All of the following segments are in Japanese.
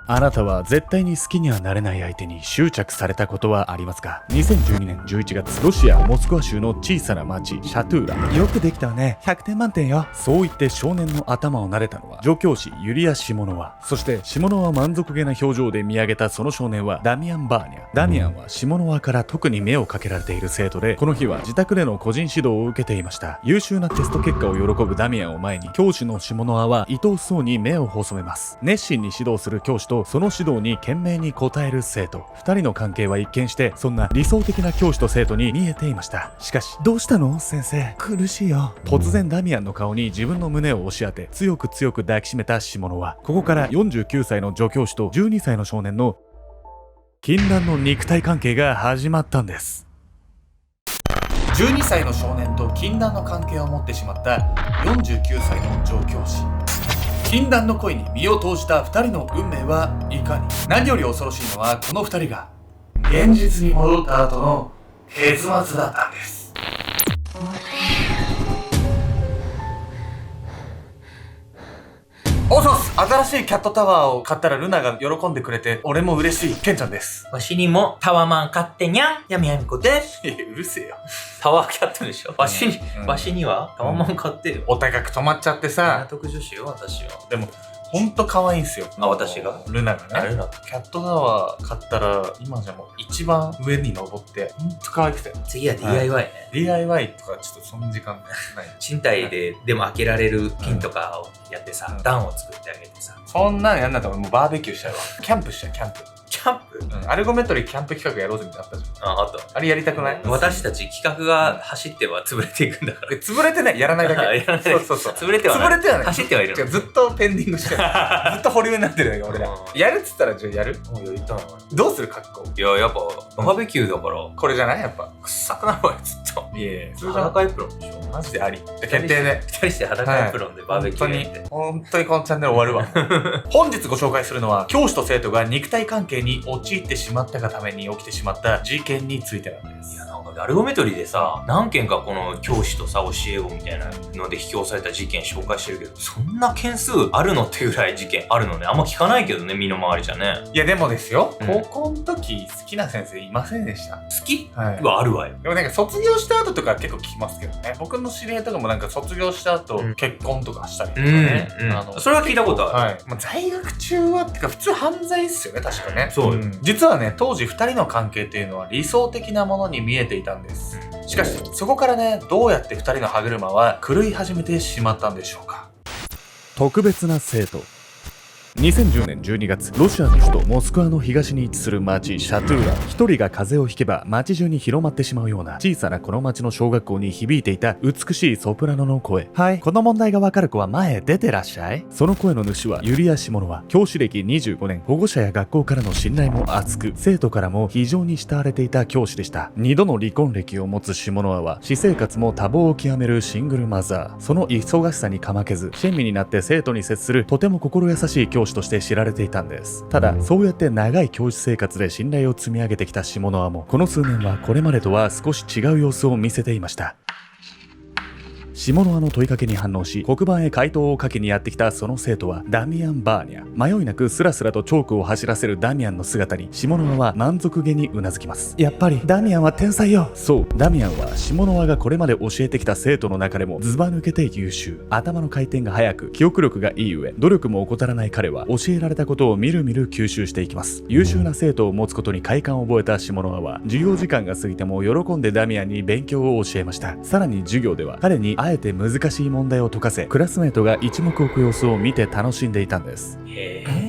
あなたは絶対に好きにはなれない相手に執着されたことはありますか？ 2012 年11月、ロシアモスクワ州の小さな町シャトゥーラ。よくできたわね、100点満点よ。そう言って少年の頭を撫でたのは助教師ユリア・シモノワ。そしてシモノワ満足げな表情で見上げたその少年はダミアン・バーニャ。ダミアンはシモノワから特に目をかけられている生徒で、この日は自宅での個人指導を受けていました。優秀なテスト結果を喜ぶダミアンを前に、教師のシモノワは愛おしそうに目を細めます。熱心に指導する教師とその指導に懸命に応える生徒、2人の関係は一見してそんな理想的な教師と生徒に見えていました。しかし、どうしたの先生、苦しいよ。突然ダミアンの顔に自分の胸を押し当て、強く強く抱きしめたシモノワ。ここから49歳の助教師と12歳の少年の禁断の肉体関係が始まったんです。12歳の少年と禁断の関係を持ってしまった49歳の助教師。禁断の恋に身を投じた2人の運命はいかに。何より恐ろしいのは、この2人が現実に戻った後の結末だったんです。おそうっす。新しいキャットタワーを買ったらルナが喜んでくれて、俺も嬉しい。ケンちゃんです。わしにもタワマン買ってにゃん。やみやみこです。うるせえよ。タワーキャットでしょ。わしにはタワマン買ってよ。お高く止まっちゃってさ。納得女子よ、私は。でもほんと可愛いんすよ。あ、私がルナがね。キャットタワー買ったら、今じゃもう一番上に登って、ほんと可愛くて。次は DIY ね。DIY とかちょっとその時間ない。賃貸でも開けられるピンとかをやってさ、段を作ってあげてさ。そんなんやんなったらもうバーベキューしちゃうわ。キャンプしちゃう、キャンプ。キャンプ？アルゴメトリーキャンプ企画やろうぜみたいなのあったじゃん。あった。あれやりたくない？私たち企画が走っては潰れていくんだから。潰れてない、やらないだけ。やらないだけ。そう。潰れてはない。潰れてはない。走ってはいる。ずっとペンディングしてる。ずっと保留になってるよ、俺ら。やるっつったらじゃあやる？もうやりたい。どうする格好？いや、やっぱバーベキューだから。これじゃない？やっぱ。臭くなるわよ、ずっと。いえ。裸エプロンでしょ。マジであり。決定で。二人して裸エプロンでバーベキューやって。本当にこのチャンネル終わるわ。本日ご紹介するのは、教師と生徒が肉体関係に陥ってしまったがために起きてしまった事件についてなんです。いや、なんかアルゴメトリでさ、何件かこの教師とさ、教え子みたいなので引き寄せた事件紹介してるけど、そんな件数あるのってぐらい事件あるのね。あんま聞かないけどね、身の回りじゃね。いやでもですよ、高校の時好きな先生いませんでした？好きはあるわよ。でもなんか卒業した後とか結構聞きますけどね。僕の知り合いとかもなんか卒業した後、結婚とかしたりとかね。それは聞いたことある。まあ、在学中はってか普通犯罪っすよね、確かね。そう。実はね、当時2人の関係っていうのは理想的なものに見えていたんです。しかしそこからね、どうやって2人の歯車は狂い始めてしまったんでしょうか。特別な生徒。2010年12月、ロシアの首都モスクワの東に位置する町シャトゥーラ。一人が風邪をひけば町中に広まってしまうような小さなこの町の小学校に響いていた美しいソプラノの声。はい、この問題がわかる子は前へ出てらっしゃい。その声の主はユリア・シモノワ。教師歴25年、保護者や学校からの信頼も厚く、生徒からも非常に慕われていた教師でした。2度の離婚歴を持つシモノワは私生活も多忙を極めるシングルマザー。その忙しさにかまけず、親身になって生徒に接するとても心優しい教師として知られていたんです。ただ、そうやって長い教師生活で信頼を積み上げてきたシモノワも、この数年はこれまでとは少し違う様子を見せていました。シモノワの問いかけに反応し、黒板へ回答をかけにやってきたその生徒はダミアン・バーニャ。迷いなくスラスラとチョークを走らせるダミアンの姿に、シモノワは満足げにうなずきます。やっぱりダミアンは天才よ。そう、ダミアンはシモノワがこれまで教えてきた生徒の中でもズバ抜けて優秀。頭の回転が速く、記憶力がいい上、努力も怠らない彼は教えられたことをみるみる吸収していきます。優秀な生徒を持つことに快感を覚えたシモノワは、授業時間が過ぎても喜んでダミアンに勉強を教えました。さらに授業では彼にあえて難しい問題を解かせ、クラスメートが一目置く様子を見て楽しんでいたんです。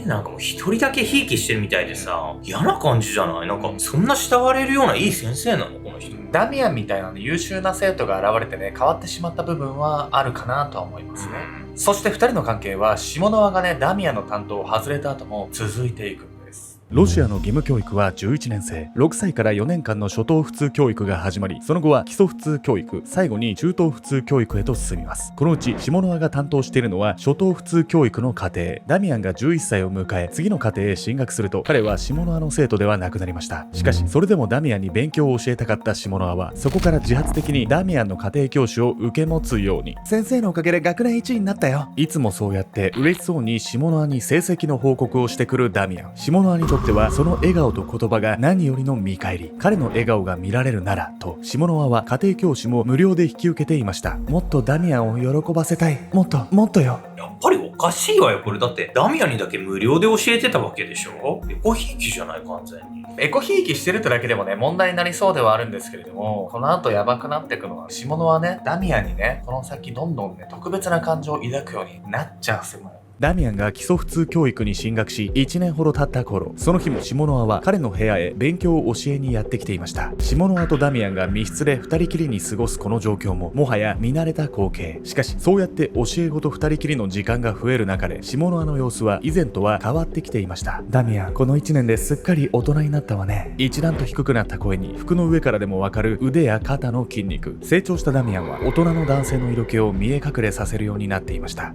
なんかもう一人だけひいきしてるみたいでさ、嫌な感じじゃない？なんかそんな慕われるようないい先生なのこの人。ダミアンみたいな優秀な生徒が現れてね、変わってしまった部分はあるかなとは思いますね。そして2人の関係はシモノワがね、ダミアンの担当を外れた後も続いていくんです。ロシアの義務教育は11年生、6歳から4年間の初等普通教育が始まり、その後は基礎普通教育、最後に中等普通教育へと進みます。このうちシモノワが担当しているのは初等普通教育の課程。ダミアンが11歳を迎え、次の課程へ進学すると、彼はシモノワの生徒ではなくなりました。しかし、それでもダミアンに勉強を教えたかったシモノワは、そこから自発的にダミアンの家庭教師を受け持つように。先生のおかげで学年1位になったよ。いつもそうやって嬉しそうにシモノワに成績の報告をしてくるダミアン。シモノワにとってはその笑顔と言葉が何よりの見返り。彼の笑顔が見られるならと、シモノワは家庭教師も無料で引き受けていました。もっとダミアンを喜ばせたい。もっとよ。やっぱりおかしいわよ、これ。だって、ダミアンにだけ無料で教えてたわけでしょ。エコひいきじゃない、完全に。エコひいきしてるってだけでもね、問題になりそうではあるんですけれども、この後やばくなっていくのは、シモノはね、ダミアンにね、この先どんどんね、特別な感情を抱くようになっちゃうんですよ。ダミアンが基礎普通教育に進学し、1年ほど経った頃、その日もシモノワは彼の部屋へ勉強を教えにやってきていました。シモノワとダミアンが密室で2人きりに過ごすこの状況も、もはや見慣れた光景。しかし、そうやって教え子と2人きりの時間が増える中で、シモノワの様子は以前とは変わってきていました。ダミアン、この1年ですっかり大人になったわね。一段と低くなった声に、服の上からでもわかる腕や肩の筋肉。成長したダミアンは、大人の男性の色気を見え隠れさせるようになっていました。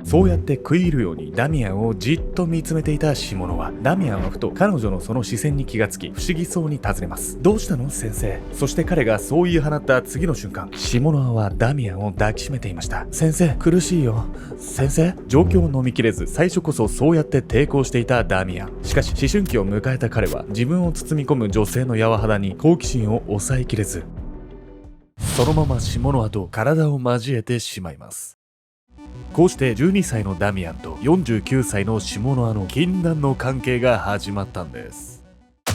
そうやって食い入るようにダミアンをじっと見つめていたシモノワ。ダミアンはふと彼女のその視線に気がつき、不思議そうに尋ねます。どうしたの先生。そして彼がそう言い放った次の瞬間、シモノワはダミアンを抱きしめていました。先生、苦しいよ。先生。状況を飲みきれず、最初こそそうやって抵抗していたダミアン。しかし思春期を迎えた彼は、自分を包み込む女性の柔肌に好奇心を抑えきれず、そのままシモノワと体を交えてしまいます。こうして12歳のダミアンと49歳のシモノワの禁断の関係が始まったんです。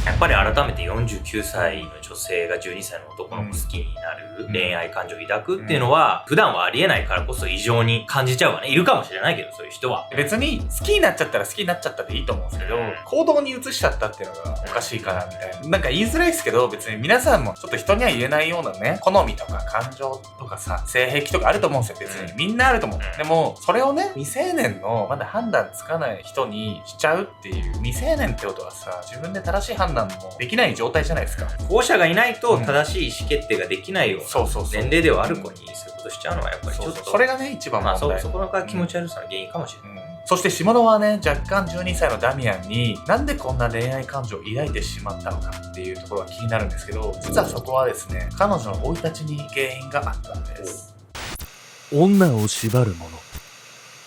やっぱり改めて49歳の女性が12歳の男の子好きになる、恋愛感情を抱くっていうのは、普段はありえないからこそ異常に感じちゃうわね。いるかもしれないけど、そういう人は。別に好きになっちゃったら好きになっちゃったでいいと思うんですけど、行動に移しちゃったっていうのがおかしいかなみたいな。なんか言いづらいですけど、別に皆さんもちょっと人には言えないようなね、好みとか感情とかさ、性癖とかあると思うんですよ。別にみんなあると思う。でもそれをね、未成年のまだ判断つかない人にしちゃうっていう、未成年ってことはさ、自分で正しい判断もできない状態じゃないですか。保護者がいないと正しい意思決定ができないような年齢ではある子にそういうことしちゃうのはやっぱりちょっと、それがね一番問題。そこが気持ち悪さの原因かもしれない。そしてシモノワはね、若干12歳のダミアンになんでこんな恋愛感情を抱いてしまったのかっていうところが気になるんですけど、実はそこはですね、彼女の生い立ちに原因があったんです。女を縛るもの。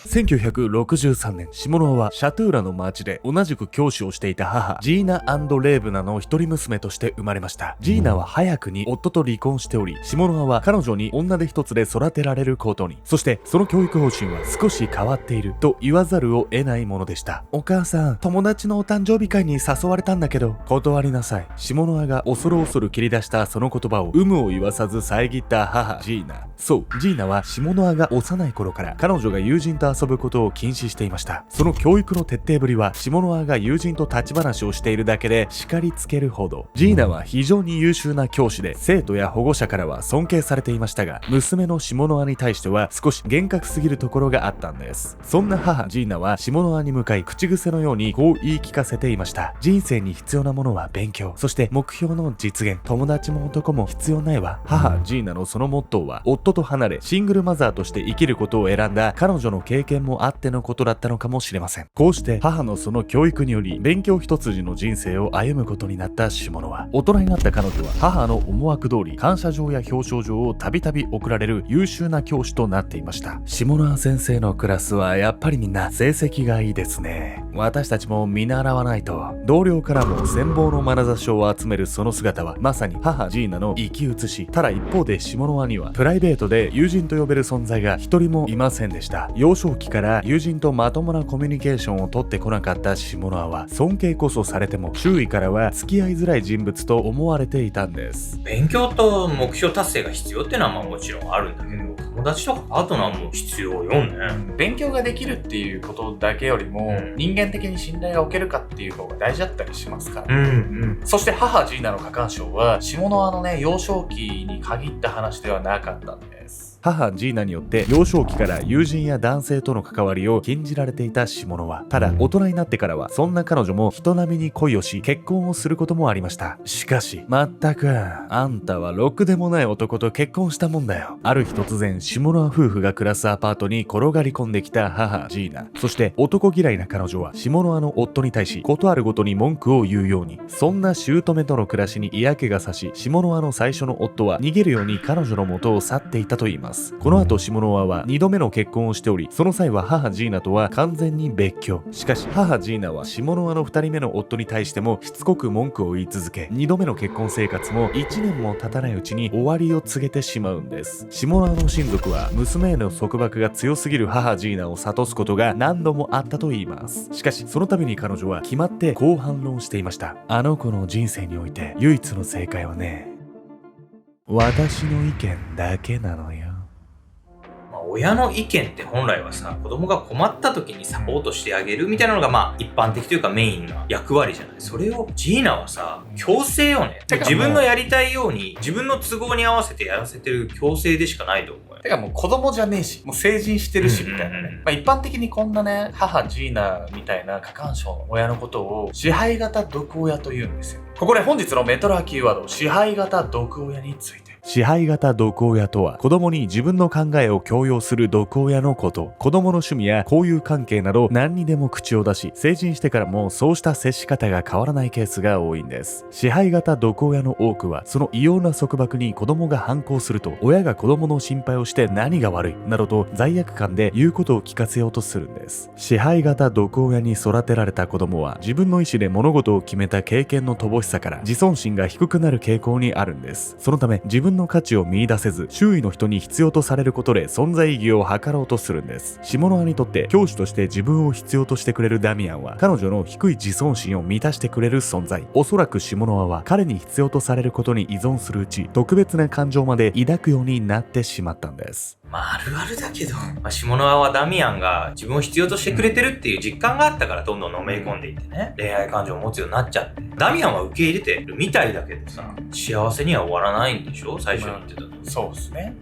1963年、シモノワはシャトゥーラの町で同じく教師をしていた母、ジーナ・レーブナの一人娘として生まれました。ジーナは早くに夫と離婚しており、シモノワは彼女に女手一つで育てられることに。そしてその教育方針は少し変わっていると言わざるを得ないものでした。お母さん、友達のお誕生日会に誘われたんだけど、断りなさい。シモノワが恐る恐る切り出したその言葉を有無を言わさず遮った母、ジーナ。そう、ジーナはシモノワが幼い頃から彼女が友人と遊ぶことを禁止していました。その教育の徹底ぶりは、シモノワが友人と立ち話をしているだけで叱りつけるほど。ジーナは非常に優秀な教師で、生徒や保護者からは尊敬されていましたが、娘のシモノワに対しては少し厳格すぎるところがあったんです。そんな母ジーナはシモノワに向かい口癖のようにこう言い聞かせていました。人生に必要なものは勉強、そして目標の実現。友達も男も必要ないわ。母ジーナのそのモットーは、夫と離れシングルマザーとして生きることを選んだ彼女の経験もあってのことだったのかもしれません。こうして母のその教育により勉強一筋の人生を歩むことになったシモノワ。大人になった彼女は母の思惑通り感謝状や表彰状をたびたび贈られる優秀な教師となっていました。シモノワ先生のクラスはやっぱりみんな成績がいいですね。私たちも見習わないと。同僚からも羨望の眼差しを集めるその姿はまさに母ジーナの生き写し。ただ一方でシモノワにはプライベートで友人と呼べる存在が一人もいませんでした。幼少期から友人とまともなコミュニケーションを取ってこなかったシモノワは、尊敬こそされても周囲からは付き合いづらい人物と思われていたんです。勉強と目標達成が必要っていうのはまあもちろんあるんだけど、友達とかパートナーも必要よね。勉強ができるっていうことだけよりも、人間的に信頼がおけるかっていう方が大事だったりしますから、そして母ジーナの過干渉はシモノワのね、幼少期に限った話ではなかったんです。母ジーナによって幼少期から友人や男性との関わりを禁じられていたシモノワ。ただ大人になってからはそんな彼女も人並みに恋をし結婚をすることもありました。しかしまったくあんたはろくでもない男と結婚したもんだよ。ある日突然シモノワ夫婦が暮らすアパートに転がり込んできた母ジーナ。そして男嫌いな彼女はシモノワの夫に対しことあるごとに文句を言うように。そんな姑との暮らしに嫌気がさし、シモノワの最初の夫は逃げるように彼女の元を去っていたといいます。この後シモノワは2度目の結婚をしており、その際は母ジーナとは完全に別居。しかし母ジーナはシモノワの2人目の夫に対してもしつこく文句を言い続け、2度目の結婚生活も1年も経たないうちに終わりを告げてしまうんです。シモノワの親族は娘への束縛が強すぎる母ジーナを諭すことが何度もあったといいます。しかしその度に彼女は決まってこう反論していました。あの子の人生において唯一の正解はね、私の意見だけなのよ。親の意見って本来はさ、子供が困った時にサポートしてあげるみたいなのが一般的というかメインな役割じゃない。それをジーナはさ、強制よね。自分のやりたいように自分の都合に合わせてやらせてる強制でしかないと思うよ。てかもう子供じゃねえし、もう成人してるしみたいなね。一般的にこんなね、母ジーナみたいな過干渉の親のことを支配型毒親と言うんですよ。ここで本日のメトロキーワード、支配型毒親について。支配型毒親とは、子供に自分の考えを強要する毒親のこと。子供の趣味や交友関係など何にでも口を出し、成人してからもそうした接し方が変わらないケースが多いんです。支配型毒親の多くは、その異様な束縛に子供が反抗すると、親が子供の心配をして何が悪いなどと罪悪感で言うことを聞かせようとするんです。支配型毒親に育てられた子供は、自分の意思で物事を決めた経験の乏しさから自尊心が低くなる傾向にあるんです。そのため自分の価値を見出せず、周囲の人に必要とされることで存在意義を図ろうとするんです。シモノワにとって教師として自分を必要としてくれるダミアンは、彼女の低い自尊心を満たしてくれる存在。おそらくシモノワは彼に必要とされることに依存するうち、特別な感情まで抱くようになってしまったんです。あるあるだけど、シモノワはダミアンが自分を必要としてくれてるっていう実感があったからどんどんのめり込んでいってね、恋愛感情を持つようになっちゃって、ダミアンは受け入れてるみたいだけどさ、幸せには終わらないんでしょ、最初に言ってたの。そうですね。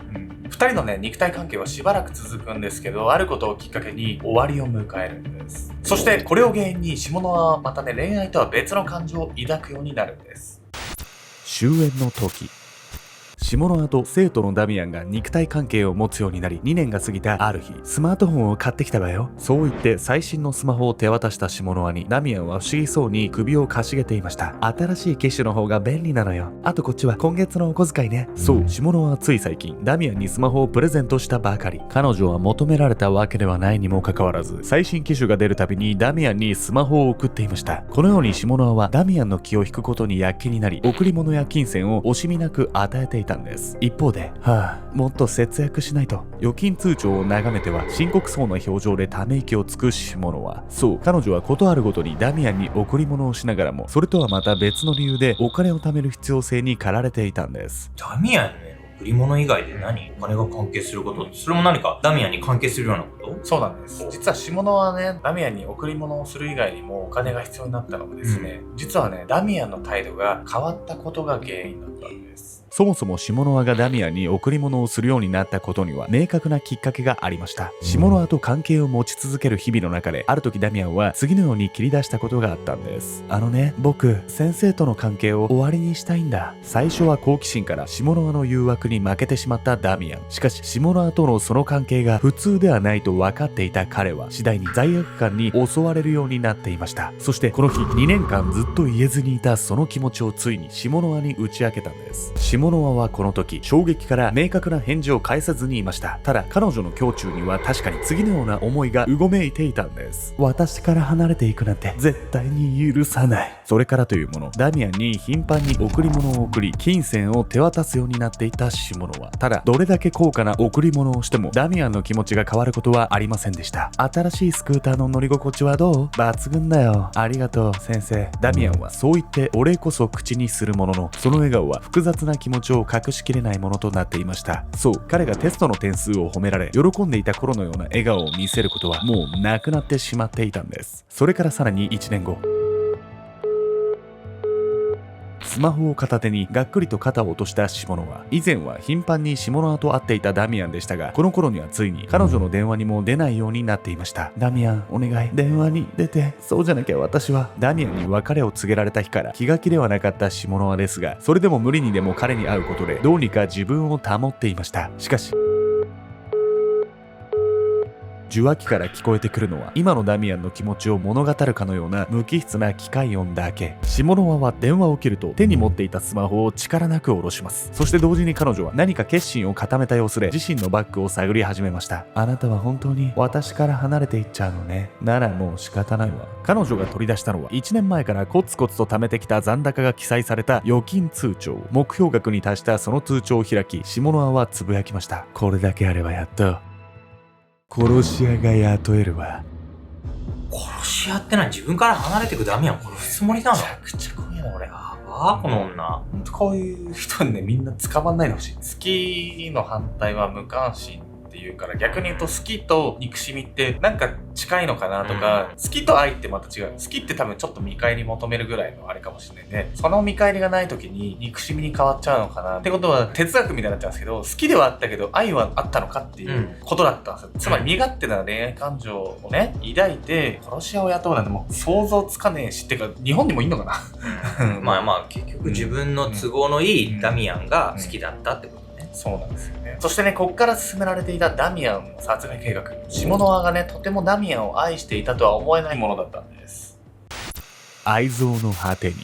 2人のね、肉体関係はしばらく続くんですけど、あることをきっかけに終わりを迎えるんです。そしてこれを原因にシモノワはまたね、恋愛とは別の感情を抱くようになるんです。終焉の時、シモノワと生徒のダミアンが肉体関係を持つようになり、2年が過ぎたある日、スマートフォンを買ってきたわよ。そう言って最新のスマホを手渡したシモノワに、ダミアンは不思議そうに首をかしげていました。新しい機種の方が便利なのよ。あとこっちは今月のお小遣いね。そう、シモノワはつい最近ダミアンにスマホをプレゼントしたばかり。彼女は求められたわけではないにもかかわらず、最新機種が出るたびにダミアンにスマホを送っていました。このようにシモノワはダミアンの気を引くことに躍起になり、贈り物や金銭を惜しみなく与えていたんです。一方で、もっと節約しないと。預金通帳を眺めては深刻そうな表情でため息をつくシモノワ。そう、彼女はことあるごとにダミアンに贈り物をしながらも、それとはまた別の理由でお金を貯める必要性に駆られていたんです。ダミアンね、贈り物以外でお金が関係すること、それも何かダミアンに関係するようなこと？そうなんです。実はシモノワはね、ダミアンに贈り物をする以外にもお金が必要になったのはですね、実はね、ダミアンの態度が変わったことが原因だったんです。そもそもシモノワがダミアンに贈り物をするようになったことには明確なきっかけがありました。シモノワと関係を持ち続ける日々の中で、ある時ダミアンは次のように切り出したことがあったんです。僕、先生との関係を終わりにしたいんだ。最初は好奇心からシモノワの誘惑に負けてしまったダミアン。しかしシモノワとのその関係が普通ではないと分かっていた彼は、次第に罪悪感に襲われるようになっていました。そしてこの日、2年間ずっと言えずにいたその気持ちをついにシモノワに打ち明けたんです。シモノワはこの時、衝撃から明確な返事を返さずにいました。ただ彼女の胸中には確かに次のような思いがうごめいていたんです。私から離れていくなんて絶対に許さない。それからというもの、ダミアンに頻繁に贈り物を贈り、金銭を手渡すようになっていたシモノワ。ただどれだけ高価な贈り物をしてもダミアンの気持ちが変わることはありませんでした。新しいスクーターの乗り心地はどう？抜群だよ。ありがとう先生。ダミアンはそう言ってお礼こそ口にするものの、その笑顔は複雑な気持ちを隠しきれないものとなっていました。そう、彼がテストの点数を褒められ喜んでいた頃のような笑顔を見せることはもうなくなってしまっていたんです。それからさらに1年後、スマホを片手にがっくりと肩を落とした下野は、以前は頻繁に下野と会っていたダミアンでしたが、この頃にはついに彼女の電話にも出ないようになっていました。ダミアン、お願い、電話に出て。そうじゃなきゃ私は。ダミアンに別れを告げられた日から気が気ではなかった下野ですが、それでも無理にでも彼に会うことでどうにか自分を保っていました。しかし受話器から聞こえてくるのは今のダミアンの気持ちを物語るかのような無機質な機械音だけ。下野は電話を切ると手に持っていたスマホを力なく下ろします。そして同時に彼女は何か決心を固めた様子で自身のバッグを探り始めました。あなたは本当に私から離れていっちゃうのね。ならもう仕方ないわ。彼女が取り出したのは1年前からコツコツと貯めてきた残高が記載された預金通帳。目標額に達したその通帳を開き、下野はつぶやきました。これだけあればやっと殺し屋が雇えるわ。殺し屋ってのは自分から離れてくダミアンを殺すつもりなの？めちゃくちゃ怖いな、俺。この女。ほんとこういう人にね、みんな捕まんないでほしい。好きの反対は無関心っていうから、逆に言うと好きと憎しみってなんか近いのかなとか、好きと愛ってまた違う。好きって多分ちょっと見返り求めるぐらいのあれかもしれないね。その見返りがない時に憎しみに変わっちゃうのかなってことは哲学みたいになっちゃうんですけど、好きではあったけど愛はあったのかっていうことだったんですよ。つまり身勝手な恋愛感情をね、抱いて殺し屋を雇うなんてもう想像つかねえし、ってか日本にもいんのかなまあ結局自分の都合のいいダミアンが好きだったってこと。そうなんですよね。そしてね、こっから進められていたダミアン殺害計画。下野がね、とてもダミアンを愛していたとは思えないものだったんです。愛憎の果てに。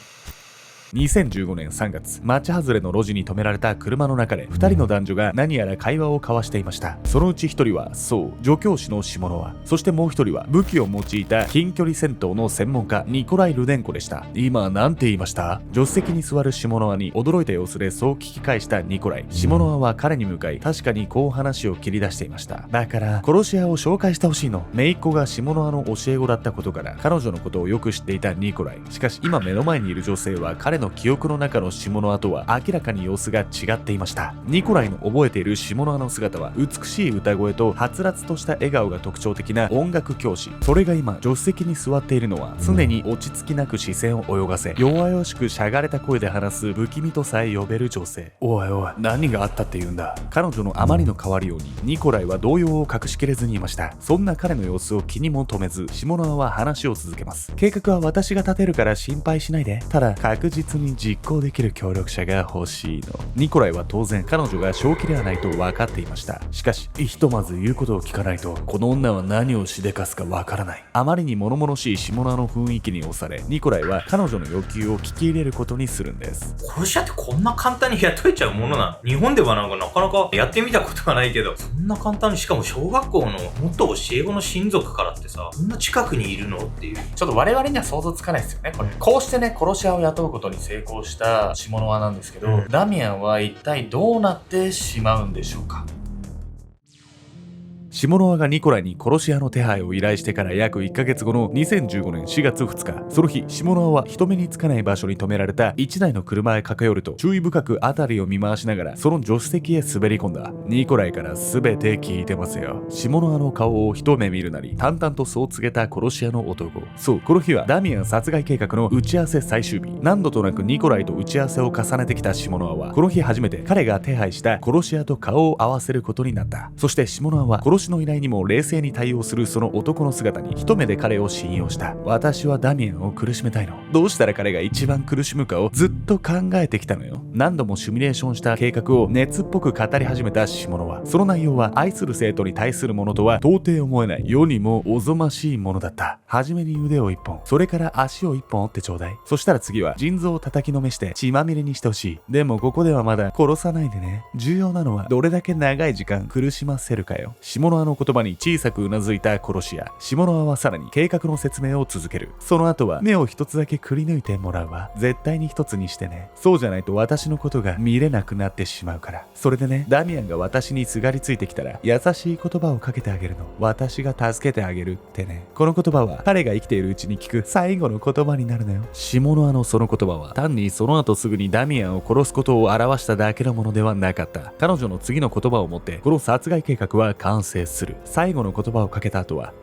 2015年3月、町外れの路地に止められた車の中で2人の男女が何やら会話を交わしていました。そのうち1人はそう助教師の下野、そしてもう1人は武器を用いた近距離戦闘の専門家ニコライ・ルデンコでした。今なんて言いました？助手席に座る下野に驚いた様子でそう聞き返したニコライ。下野は彼に向かい確かにこう話を切り出していました。だから殺し屋を紹介してほしいの。姪っ子が下野の教え子だったことから彼女のことをよく知っていたニコライ。しかし今目の前にいる女性は彼の記憶の中の下野とは明らかに様子が違っていました。ニコライの覚えている下野の姿は美しい歌声とはつらつとした笑顔が特徴的な音楽教師。それが今助手席に座っているのは常に落ち着きなく視線を泳がせ弱々しくしゃがれた声で話す不気味とさえ呼べる女性。おいおい、何があったって言うんだ。彼女のあまりの変わりようにニコライは動揺を隠しきれずにいました。そんな彼の様子を気にも留めず下野は話を続けます。計画は私が立てるから心配しないで。ただ確実に実行できる協力者が欲しいの。ニコライは当然彼女が正気ではないと分かっていました。しかしひとまず言うことを聞かないとこの女は何をしでかすか分からない。あまりに物々しい下野の雰囲気に押されニコライは彼女の要求を聞き入れることにするんです。殺し屋ってこんな簡単に雇えちゃうものなの？日本ではなかなかやってみたことがないけど、そんな簡単に、しかも小学校の元教え子の親族からってさ、こんな近くにいるのっていう。ちょっと我々には想像つかないですよね。こうしてね、殺し屋を雇うことに成功した下野なんですけど、ダミアンは一体どうなってしまうんでしょうか。下野がニコライに殺し屋の手配を依頼してから約1ヶ月後の2015年4月2日、その日下野は人目につかない場所に止められた1台の車へ駆け寄ると注意深く辺りを見回しながらその助手席へ滑り込んだ。ニコライから全て聞いてますよ。下野の顔を一目見るなり淡々とそう告げた殺し屋の男。そう、この日はダミアン殺害計画の打ち合わせ最終日。何度となくニコライと打ち合わせを重ねてきた下野はこの日初めて彼が手配した殺し屋と顔を合わせることになった。そして下野は殺しの依頼にも冷静に対応するその男の姿に一目で彼を信用した。私はダミアンを苦しめたいの。どうしたら彼が一番苦しむかをずっと考えてきたのよ。何度もシミュレーションした計画を熱っぽく語り始めた下野はその内容は愛する生徒に対するものとは到底思えない世にもおぞましいものだった。はじめに腕を一本、それから足を一本折ってちょうだい。そしたら次は腎臓を叩きのめして血まみれにしてほしい。でもここではまだ殺さないでね。重要なのはどれだけ長い時間苦しませるかよ。下野の言葉に小さくうなずいた殺し屋。下野はさらに計画の説明を続ける。その後は目を一つだけくり抜いてもらうわ。絶対に一つにしてね。そうじゃないと私のことが見れなくなってしまうから。それでね、ダミアンが私にすがりついてきたら優しい言葉をかけてあげるの。私が助けてあげるってね。この言葉は彼が生きているうちに聞く最後の言葉になるのよ。下野のその言葉は単にその後すぐにダミアンを殺すことを表しただけのものではなかった。彼女の次の言葉をもってこの殺害計画は完成する。最後の言葉をかけた後は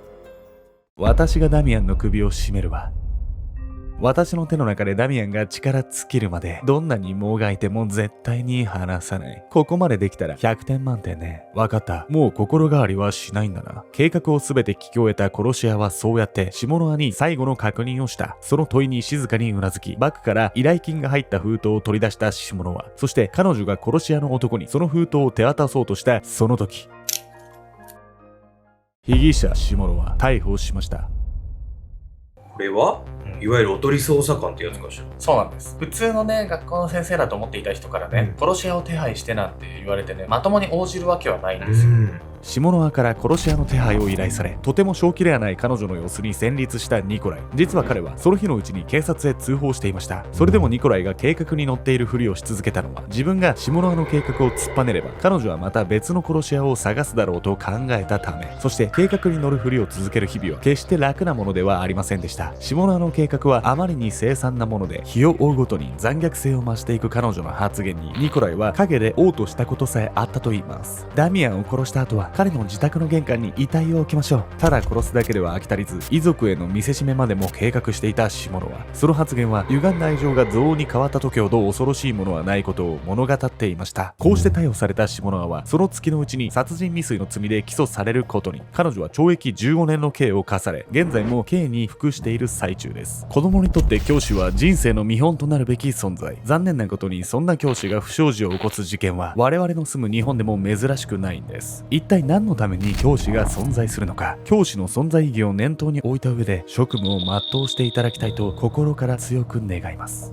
私がダミアンの首を絞めるわ。私の手の中でダミアンが力尽きるまでどんなにもがいても絶対に離さない。ここまでできたら100点満点ね。わかった。もう心変わりはしないんだな。計画をすべて聞き終えた殺し屋はそうやって下の輪に最後の確認をした。その問いに静かにうなずき、バッグから依頼金が入った封筒を取り出した下の輪。そして彼女が殺し屋の男にその封筒を手渡そうとしたその時、被疑者下野は逮捕しました。これはいわゆるおとり捜査官ってやつかしら。そうなんです。普通のね、学校の先生だと思っていた人からね、殺し屋を手配してなんて言われてね、まともに応じるわけはないんですよ。下の輪から殺し屋の手配を依頼され、とても正気ではない彼女の様子に戦慄したニコライ。実は彼はその日のうちに警察へ通報していました。それでもニコライが計画に乗っているふりをし続けたのは、自分が下の輪の計画を突っぱねれば彼女はまた別の殺し屋を探すだろうと考えたため、そして計画に乗るふりを続ける日々は決して楽なものではありませんでした。下の輪の計画はあまりに凄惨なもので、日を追うごとに残虐性を増していく彼女の発言にニコライは陰で嘔吐したことさえあったと言います。ダミアンを殺した後は彼の自宅の玄関に遺体を置きましょう。ただ殺すだけでは飽き足りず、遺族への見せしめまでも計画していた下野は、その発言は歪んだ愛情が憎悪に変わった時ほど恐ろしいものはないことを物語っていました。こうして逮捕された下野はその月のうちに殺人未遂の罪で起訴されることに。彼女は懲役15年の刑を課され、現在も刑に服している最中です。子供にとって教師は人生の見本となるべき存在。残念なことにそんな教師が不祥事を起こす事件は我々の住む日本でも珍しくないんです。一体何のために教師が存在するのか、教師の存在意義を念頭に置いた上で職務を全うしていただきたいと心から強く願います。